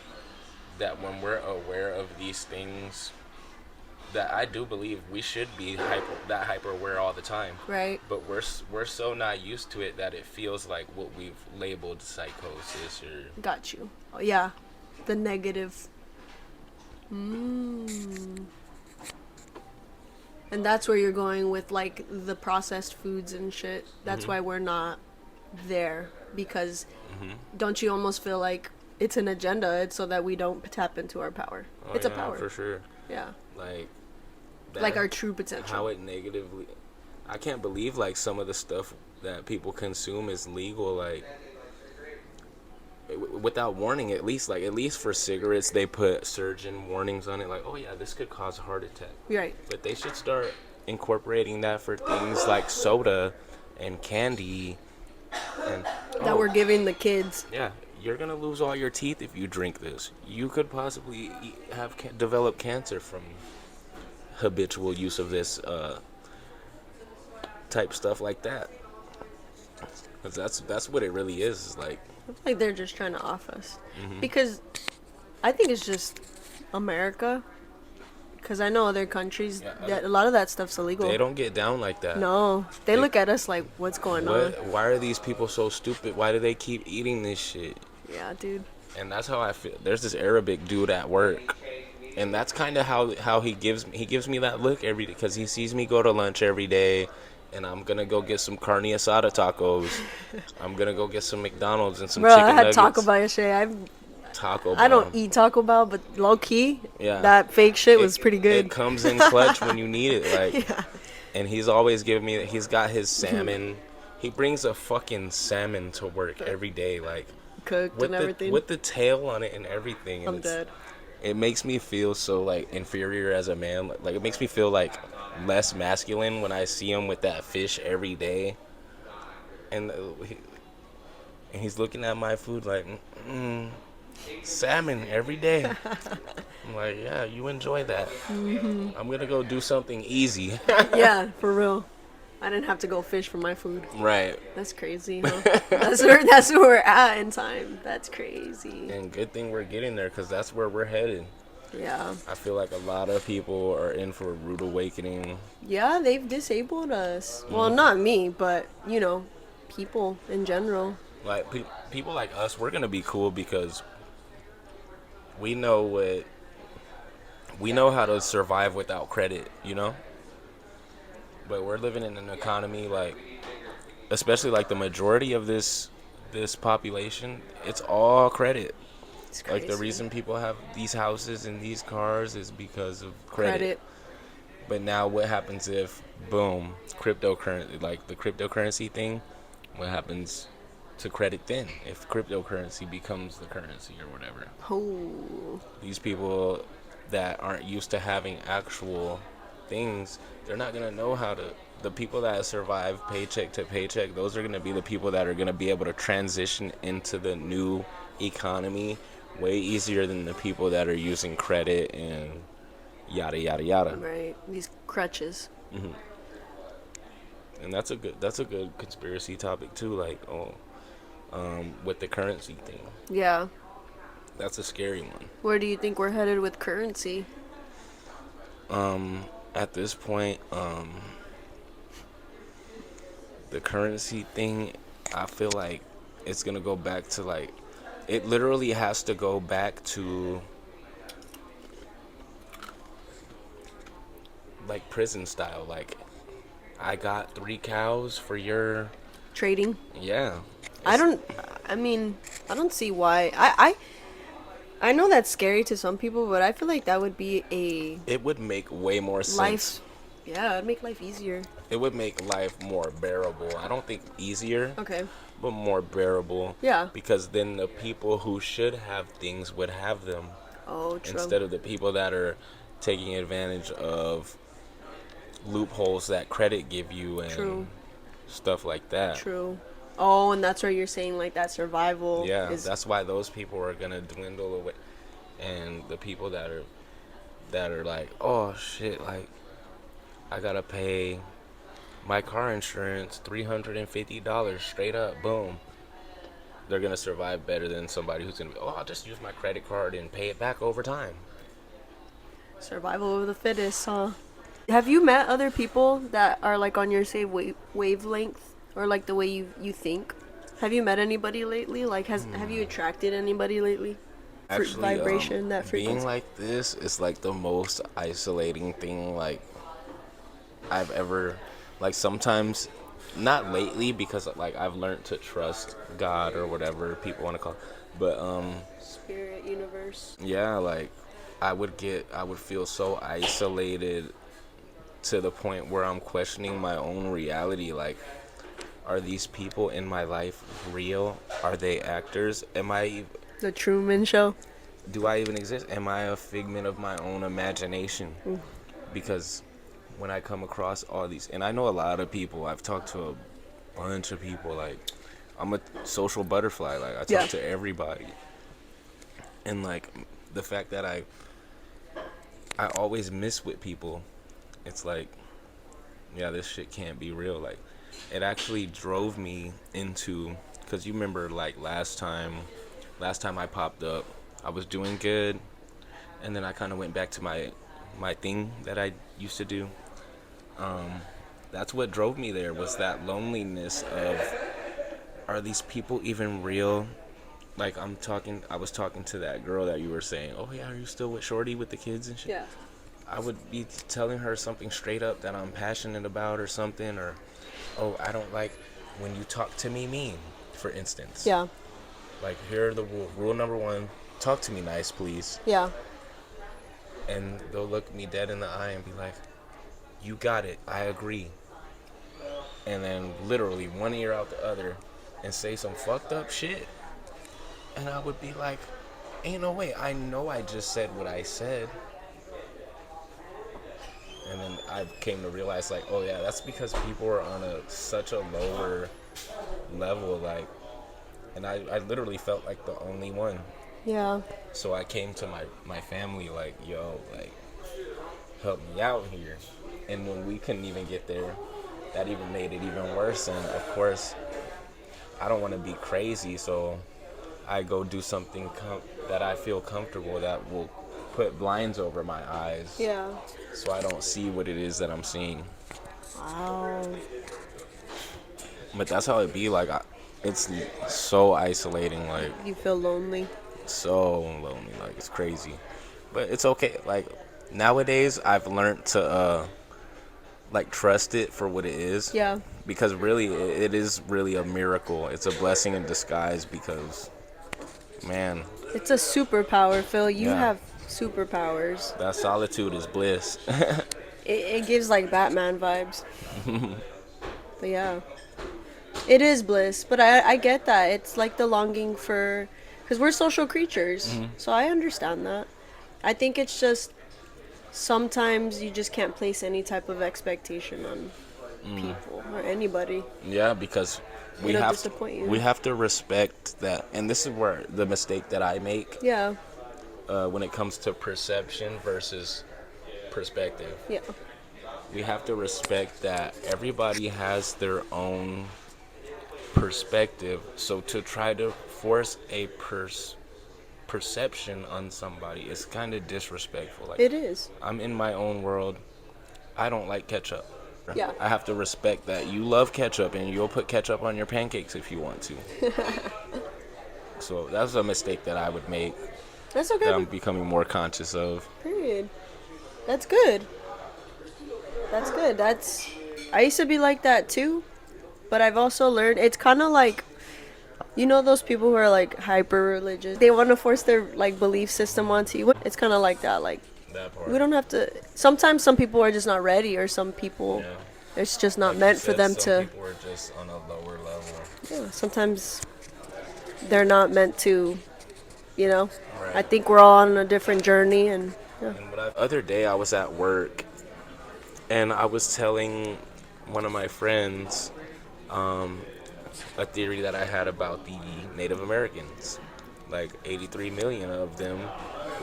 that when we're aware of these things, that I do believe we should be hyper aware all the time. Right. But we're so not used to it that it feels like what we've labeled psychosis or Got you. Oh, yeah. The negative. And that's where you're going with like the processed foods and shit. That's why we're not there, because don't you almost feel like it's an agenda? It's so that we don't tap into our power. Oh, It's a yeah, power. for sure. Yeah. Like Like that, our true potential. how it negatively. I can't believe like some of the stuff that people consume is legal. Like without warning, at least for cigarettes they put surgeon warnings on it, like, oh yeah, this could cause a heart attack. Right. But they should start incorporating that for things like soda and candy and That we're giving the kids. yeah, you're gonna lose all your teeth if you drink this. You could possibly develop cancer from habitual use of this type stuff like that. 'Cause that's what it really is like. I feel like they're just trying to off us. Mm-hmm. Because I think it's just America. Because I know other countries that a lot of that stuff's illegal. They don't get down like that. No, they look at us like, what's going on? Why are these people so stupid? Why do they keep eating this shit? Yeah, dude. And that's how I feel. There's this Arabic dude at work, and that's kind of how he gives me that look every day, because he sees me go to lunch every day, and I'm gonna go get some carne asada tacos. I'm gonna go get some McDonald's and some Bro, chicken I had nuggets. Taco Bell yesterday. Taco Bell. I don't eat Taco Bell, but low key, Yeah. that fake shit was pretty good. It comes in clutch when you need it, like. Yeah. And he's always giving me. He's got his salmon. He brings a fucking salmon to work every day, like Cooked and everything. with the tail on it and everything. And I'm dead. It makes me feel so like inferior as a man. Like it makes me feel like less masculine when I see him with that fish every day. And he's looking at my food like, salmon every day. I'm like, yeah, you enjoy that. Mm-hmm. I'm gonna go do something easy. Yeah, for real. I didn't have to go fish for my food. Right. That's crazy, huh? that's where we're at in time. That's crazy. And good thing we're getting there, because that's where we're headed. Yeah. I feel like a lot of people are in for a rude awakening. Yeah, they've disabled us. Well, not me, but, people in general. Like people like us, we're gonna be cool because we know how to survive without credit, But we're living in an economy like, especially like the majority of this population, it's all credit. It's crazy. Like the reason people have these houses and these cars is because of credit. But now what happens if, boom, cryptocurrency, like the cryptocurrency thing, what happens to credit then if cryptocurrency becomes the currency or whatever? Oh. These people that aren't used to having actual things, they're not going to know how to. The people that survive paycheck to paycheck, those are going to be the people that are going to be able to transition into the new economy way easier than the people that are using credit and yada yada yada. Right. These crutches. Mm-hmm. And that's a good conspiracy topic too, like with the currency thing. Yeah. That's a scary one. Where do you think we're headed with currency? At this point, the currency thing, I feel like it's gonna go back to like, it literally has to go back to like prison style. Like, I got 3 cows for your Trading? yeah. I don't see why. I know that's scary to some people, but I feel like that would be It would make way more sense. life. Yeah, it'd make life easier. It would make life more bearable. I don't think easier, Okay. but more bearable. Yeah. Because then the people who should have things would have them, Oh, true. instead of the people that are taking advantage of loopholes that credit give you and True. stuff like that. True. Oh, and that's where you're saying like that survival. Yeah, is, that's why those people are gonna dwindle away, and the people that are like, oh shit, like I gotta pay my car insurance $350 straight up, boom. They're gonna survive better than somebody who's gonna be, oh, I'll just use my credit card and pay it back over time. survival of the fittest, huh? Have you met other people that are like on your same wavelength or like the way you think? Have you met anybody lately? Like, have you attracted anybody lately? Actually, Vibration, that frequency. being like this is like the most isolating thing like I've ever, like, sometimes, not lately, because like I've learned to trust God or whatever people want to call it, but Spirit, universe. yeah, like I would feel so isolated to the point where I'm questioning my own reality. Like, are these people in my life real? Are they actors? The Truman Show. Do I even exist? Am I a figment of my own imagination? Because when I come across all these, and I know a lot of people, I've talked to a bunch of people, like, I'm a social butterfly, like, I talk to everybody. And, like, the fact that I always miss with people, it's like, yeah, this shit can't be real. Like, it actually drove me into, because you remember, like, last time I popped up, I was doing good, and then I kind of went back to my thing that I used to do. That's what drove me there, was that loneliness of, are these people even real? Like, I was talking to that girl that you were saying, oh yeah, are you still with Shorty with the kids and shit? Yeah. I would be telling her something straight up that I'm passionate about or something, or, oh, I don't like when you talk to me mean, for instance. Yeah. Like, here are the rule number one, talk to me nice, please. Yeah. And they'll look me dead in the eye and be like, you got it, I agree. And then literally one ear out the other and say some fucked up shit. And I would be like, ain't no way, I know I just said what I said. And then I came to realize, like, oh yeah, that's because people are on such a lower level, like, and I literally felt like the only one. Yeah. So I came to my family, like, yo, like, help me out here. And when we couldn't even get there, that even made it even worse. And of course, I don't want to be crazy, so I go do something that I feel comfortable, that will put blinds over my eyes. Yeah. So I don't see what it is that I'm seeing. Wow. But that's how it be. Like, it's so isolating. Like, You feel lonely. so lonely. Like, it's crazy. But it's okay. Like, nowadays, I've learned to, like, trust it for what it is. Yeah. Because really, it is really a miracle. It's a blessing in disguise because, man, It's a superpower, Phil. You Yeah. have superpowers. that solitude is bliss. It gives like Batman vibes. But yeah. It is bliss, but I get that. It's like the longing for, because we're social creatures. So I understand that. I think it's just sometimes you just can't place any type of expectation on people or anybody. Yeah, because we It'll have disappoint you. we have to respect that, and this is where the mistake that I make Yeah. when it comes to perception versus perspective. Yeah. We have to respect that everybody has their own perspective. So to try to force a perception on somebody is kind of disrespectful. Like, It is. I'm in my own world. I don't like ketchup. Yeah. I have to respect that you love ketchup and you'll put ketchup on your pancakes if you want to. So that's a mistake that I would make, That's that I'm okay. becoming more conscious of. Period. That's good. That's good. I used to be like that too, but I've also learned it's kind of like, you know, those people who are like hyper religious. They want to force their like belief system onto you. It's kind of like that. Like, That part. we don't have to. Sometimes some people are just not ready, or some people Yeah. it's just not Like meant you for said, them some to. people are just on a lower level. Yeah, sometimes they're not meant to. You know, Right. I think we're all on a different journey, and yeah. And other day I was at work and I was telling one of my friends a theory that I had about the Native Americans, like 83 million of them.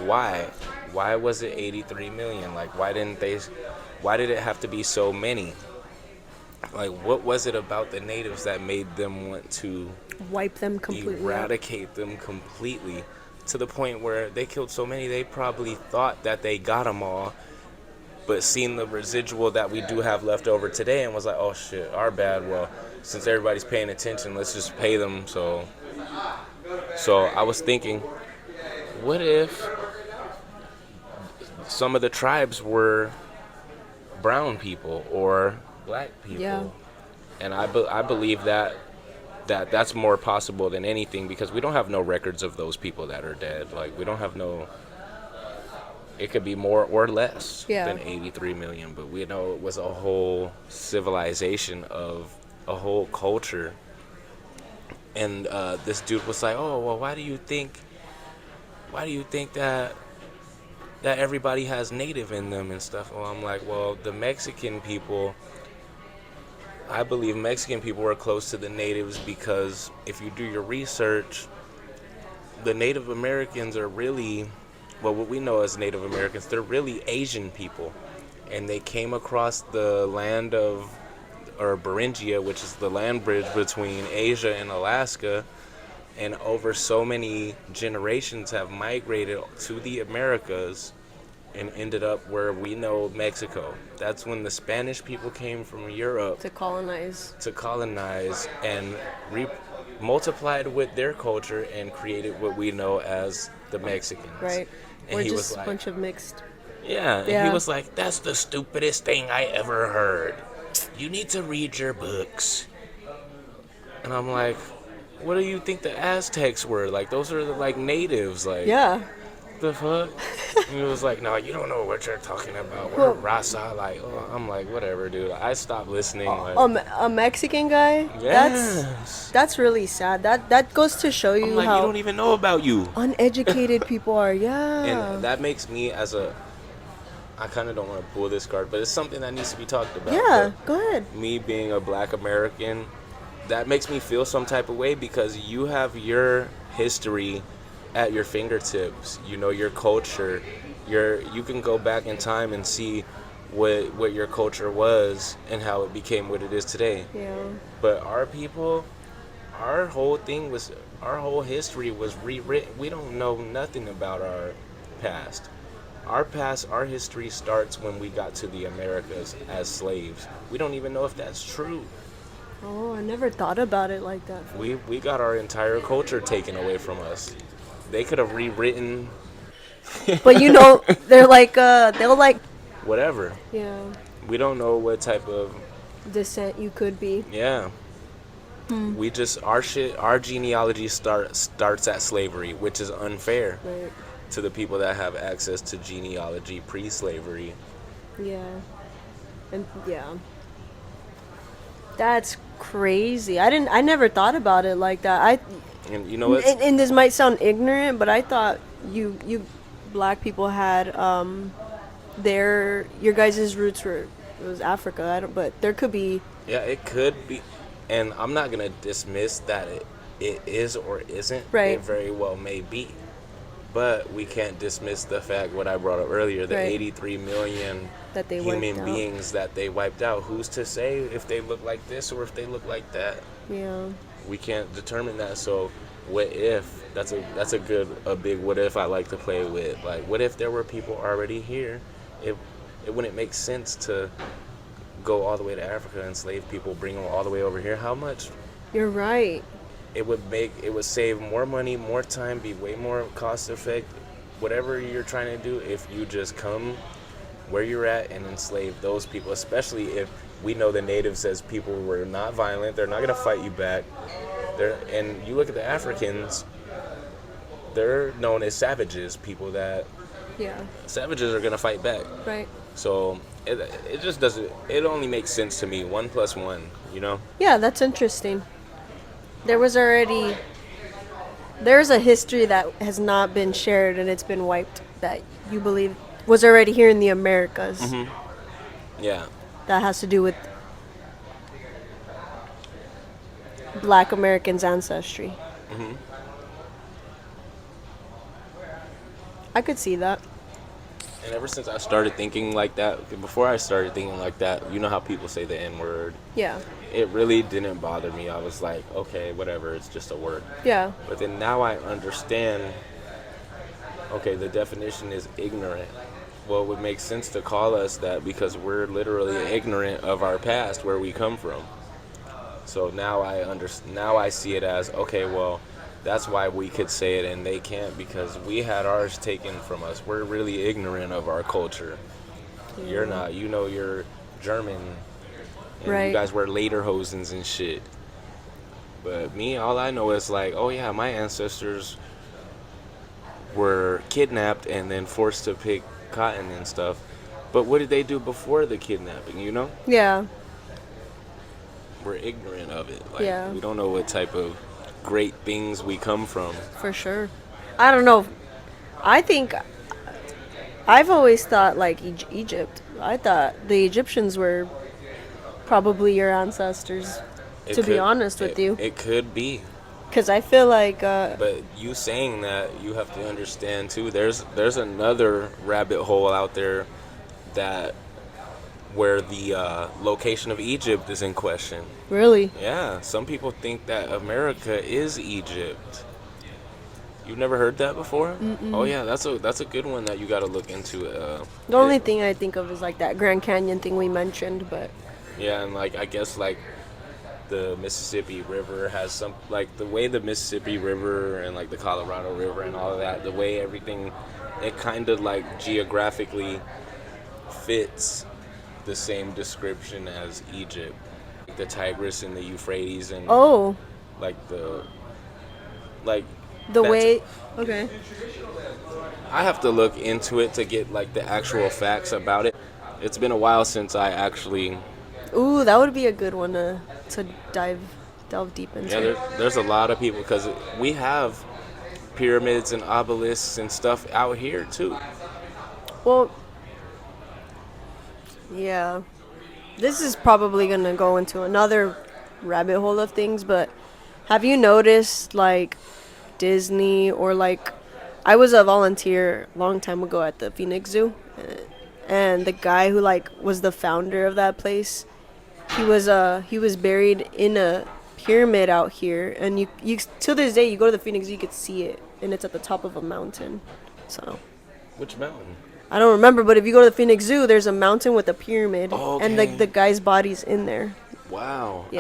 Why was it 83 million? Like, why did it have to be so many? Like, what was it about the natives that made them want to Wipe them completely out. eradicate them completely, to the point where they killed so many they probably thought that they got them all, but seen the residual that we do have left over today and was like, oh shit, our bad. Well, since everybody's paying attention, let's just pay them. So I was thinking, what if some of the tribes were brown people or black people? Yeah. And I believe that's more possible than anything, because we don't have no records of those people that are dead. Like, we don't have no It could be more or less Yeah. than 83 million, but we know it was a whole civilization of a whole culture. And this dude was like, "Oh, well, why do you think that everybody has native in them and stuff?" Well, I'm like, "Well, the Mexican people, I believe Mexican people are close to the natives because if you do your research, the Native Americans are really, well, what we know as Native Americans, they're really Asian people. And they came across the land of, or Beringia, which is the land bridge between Asia and Alaska, and over so many generations have migrated to the Americas and ended up where we know Mexico. That's when the Spanish people came from Europe To colonize. to colonize and multiplied with their culture and created what we know as the Mexicans. Right. And We're he just was a like, bunch of mixed. yeah, and Yeah. he was like, "That's the stupidest thing I ever heard. You need to read your books." And I'm like, "What do you think the Aztecs were? Like, those are the, like, natives. Like, Yeah. the fuck?" And he was like, "No, you don't know what you're talking about. Well- We're Rasa." Like, oh, I'm like, whatever, dude. I stopped listening. Like, A Mexican guy. yes. That's really sad. That goes to show you I'm like, how you don't even know about you. uneducated people are. Yeah. And that makes me I kind of don't want to pull this card, but it's something that needs to be talked about. Yeah. But Go ahead. me being a Black American, that makes me feel some type of way because you have your history at your fingertips. You know your culture. You can go back in time and see what your culture was and how it became what it is today. Yeah. But our people, our whole history was rewritten. We don't know nothing about our past. Our history starts when we got to the Americas as slaves. We don't even know if that's true. Oh, I never thought about it like that. We got our entire culture taken away from us. They could have rewritten But they'll like, whatever. yeah, We don't know what type of, descent you could be. yeah. We just our genealogy starts at slavery, which is unfair Right. to the people that have access to genealogy pre-slavery. Yeah. And yeah. That's crazy. I never thought about it like that. And you know what? And this might sound ignorant, but I thought you black people had your guys' roots were, it was Africa. But there could be. Yeah, it could be, and I'm not gonna dismiss that it is or isn't. Right. It very well may be, but we can't dismiss the fact what I brought up earlier: the Right. 83 million That they wiped human out. beings that they wiped out. Who's to say if they look like this or if they look like that? Yeah. We can't determine that. So, what if? That's a big what if I like to play with. Like, what if there were people already here? It wouldn't make sense to go all the way to Africa, enslave people, bring them all the way over here. How much? You're right. It would save more money, more time, be way more cost effective. Whatever you're trying to do, if you just come where you're at and enslave those people, especially if we know the natives as people who were not violent, they're not gonna fight you back. And you look at the Africans, they're known as savages, people that Yeah. savages are gonna fight back. Right. So it just doesn't. It only makes sense to me. 1 + 1. You know. Yeah, that's interesting. There's a history that has not been shared and it's been wiped that you believe was already here in the Americas. Yeah. That has to do with Black Americans' ancestry. I could see that. And ever since I started thinking like that, before I started thinking like that, you know how people say the N word. Yeah. It really didn't bother me. I was like, okay, whatever. It's just a word. Yeah. But then now I understand. Okay, the definition is ignorant. Well, it would make sense to call us that because we're literally ignorant of our past, where we come from. So now now I see it as, okay, well, that's why we could say it and they can't, because we had ours taken from us. We're really ignorant of our culture. You're not. You know, you're German. And Right. you guys wear lederhosens and shit. But me, all I know is like, oh yeah, my ancestors were kidnapped and then forced to pick cotton and stuff. But what did they do before the kidnapping, you know? Yeah. We're ignorant of it. Like, Yeah. we don't know what type of great things we come from. For sure. I don't know. I think I've always thought like Egypt. I thought the Egyptians were probably your ancestors. It To be could- honest with you. It could be. Because I feel like, But you saying that, you have to understand too. There's another rabbit hole out there that where the location of Egypt is in question. really, Yeah, some people think that America is Egypt. You've never heard that before? Oh yeah, that's a good one that you got to look into. the only thing I think of is like that Grand Canyon thing we mentioned. But Yeah, and like I guess like the Mississippi River has some like the way the Mississippi River and like the Colorado River and all of that, the way everything it kind of like geographically fits the same description as Egypt. Like the Tigris and the Euphrates and oh, like the like the that's- way. Okay. I have to look into it to get like the actual facts about it. It's been a while since I actually Ooh, that would be a good one to delve deep into. there's a lot of people because we have pyramids and obelisks and stuff out here too. Well, yeah. This is probably going to go into another rabbit hole of things, but have you noticed, like, Disney or, like, I was a volunteer a long time ago at the Phoenix Zoo, and the guy who, like, was the founder of that place, he was buried in a pyramid out here, and you to this day, you go to the Phoenix Zoo, you could see it, and it's at the top of a mountain, so... Which mountain? I don't remember, but if you go to the Phoenix Zoo, there's a mountain with a pyramid, and Okay. the guy's body's in there. Wow. Yeah.